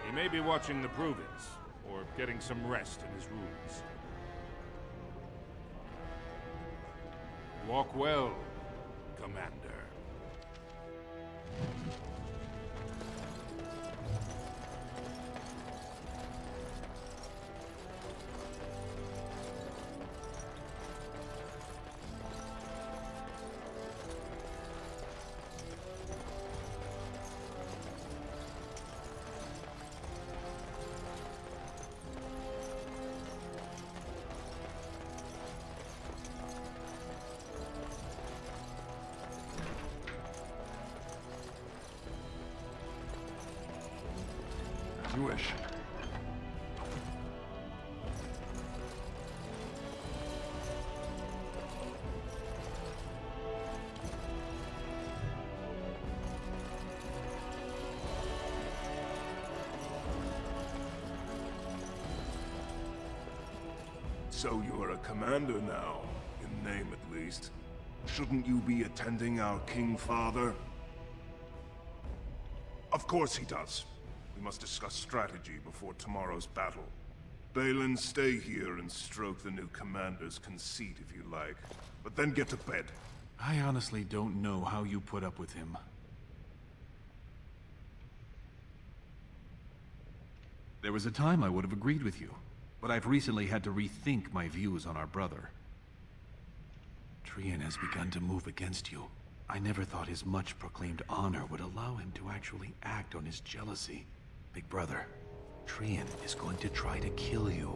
Speaker 3: He may be watching the Provence, or getting some rest in his rooms. Walk well, Commander.
Speaker 9: You wish.
Speaker 19: So you're a commander now, in name at least. Shouldn't you be attending our King Father? Of course he does. We must discuss strategy before tomorrow's battle. Balin, stay here and stroke the new commander's conceit if you like. But then get to bed.
Speaker 8: I honestly don't know how you put up with him. There was a time I would have agreed with you, but I've recently had to rethink my views on our brother. Trian has begun to move against you. I never thought his much-proclaimed honor would allow him to actually act on his jealousy. Big brother, Trian is going to try to kill you.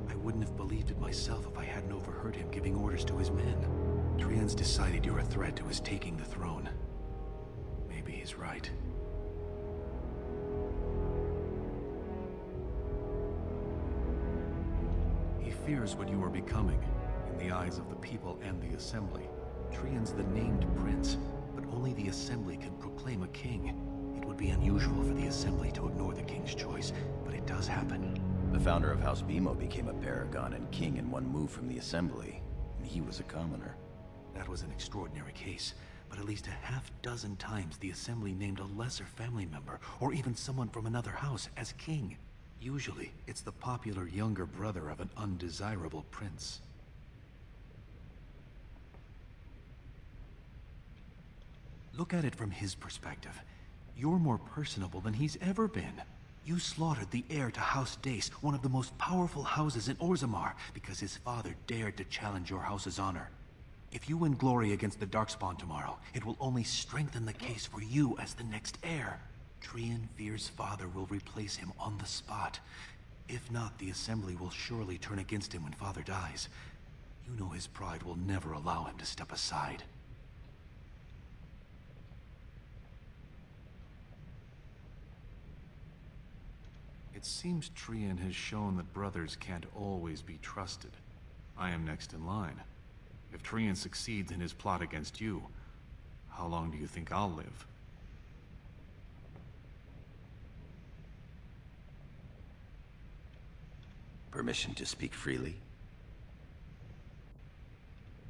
Speaker 8: I wouldn't have believed it myself if I hadn't overheard him giving orders to his men. Trian's decided you're a threat to his taking the throne. Maybe he's right. He fears what you are becoming, in the eyes of the people and the Assembly. Trian's the named prince, but only the Assembly can proclaim a king. It would be unusual for the Assembly to ignore the king's choice, but it does happen.
Speaker 5: The founder of House Beemo became a paragon and king in one move from the Assembly, and he was a commoner.
Speaker 8: That was an extraordinary case, but at least a half-dozen times the Assembly named a lesser family member, or even someone from another house, as king. Usually, it's the popular younger brother of an undesirable prince. Look at it from his perspective. You're more personable than he's ever been. You slaughtered the heir to House Dace, one of the most powerful houses in Orzammar, because his father dared to challenge your house's honor. If you win glory against the Darkspawn tomorrow, it will only strengthen the case for you as the next heir. Trian fears father will replace him on the spot. If not, the Assembly will surely turn against him when father dies. You know his pride will never allow him to step aside. It seems Trian has shown that brothers can't always be trusted. I am next in line. If Trian succeeds in his plot against you, how long do you think I'll live?
Speaker 5: Permission to speak freely?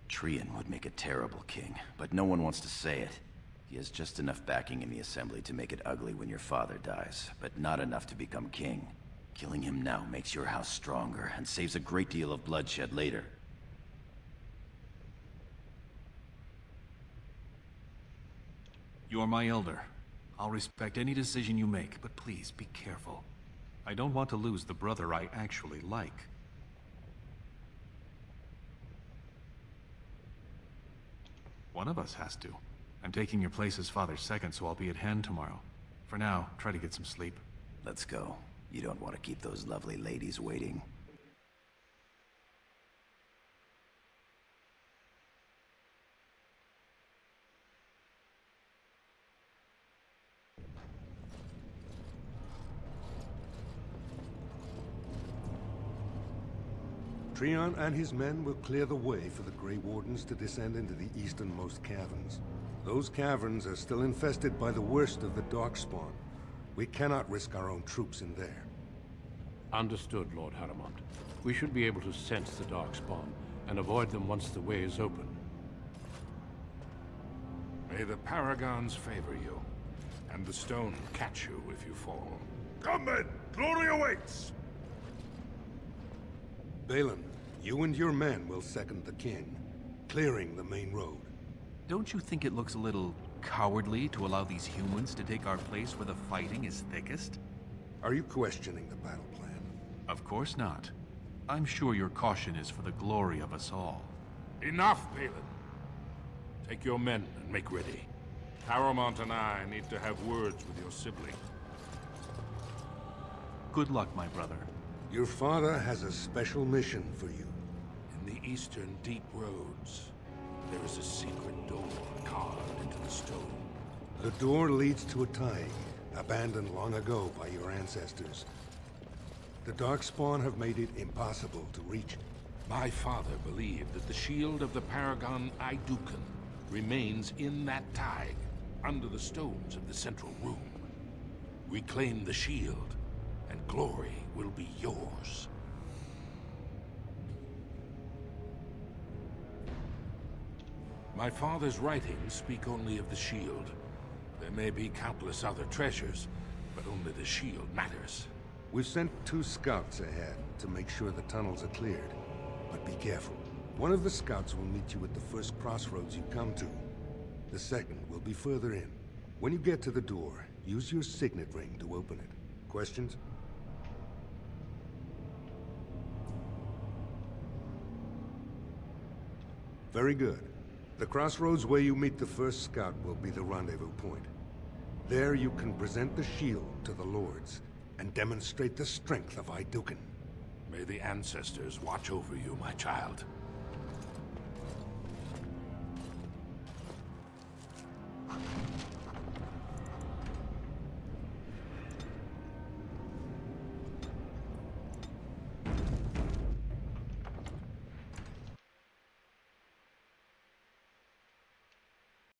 Speaker 5: Trian would make a terrible king, but no one wants to say it. He has just enough backing in the Assembly to make it ugly when your father dies, but not enough to become king. Killing him now makes your house stronger and saves a great deal of bloodshed later.
Speaker 8: You're my elder. I'll respect any decision you make, but please be careful. I don't want to lose the brother I actually like. One of us has to. I'm taking your place as father's second, so I'll be at hand tomorrow. For now, try to get some sleep.
Speaker 5: Let's go. You don't want to keep those lovely ladies waiting.
Speaker 10: Trian and his men will clear the way for the Grey Wardens to descend into the easternmost caverns. Those caverns are still infested by the worst of the Darkspawn. We cannot risk our own troops in there.
Speaker 13: Understood, Lord Harrowmont. We should be able to sense the Darkspawn and avoid them once the way is open.
Speaker 3: May the Paragons favor you, and the stone catch you if you fall.
Speaker 19: Come then! Glory awaits!
Speaker 10: Balin, you and your men will second the king, clearing the main road.
Speaker 8: Don't you think it looks a little cowardly to allow these humans to take our place where the fighting is thickest?
Speaker 10: Are you questioning the battle plan?
Speaker 8: Of course not. I'm sure your caution is for the glory of us all.
Speaker 3: Enough, Balin. Take your men and make ready. Harrowmont and I need to have words with your sibling.
Speaker 8: Good luck, my brother.
Speaker 10: Your father has a special mission for you.
Speaker 3: In the eastern deep roads, there is a secret door carved into the stone.
Speaker 10: The door leads to a Taig, abandoned long ago by your ancestors. The Darkspawn have made it impossible to reach it.
Speaker 3: My father believed that the shield of the Paragon Aeducan remains in that Taig, under the stones of the central room. Reclaim the shield, and glory will be yours. My father's writings speak only of the shield. There may be countless other treasures, but only the shield matters.
Speaker 10: We've sent 2 scouts ahead to make sure the tunnels are cleared. But be careful. One of the scouts will meet you at the first crossroads you come to. The second will be further in. When you get to the door, use your signet ring to open it. Questions? Very good. The crossroads where you meet the first scout will be the rendezvous point. There you can present the shield to the lords and demonstrate the strength of Aeducan.
Speaker 3: May the ancestors watch over you, my child.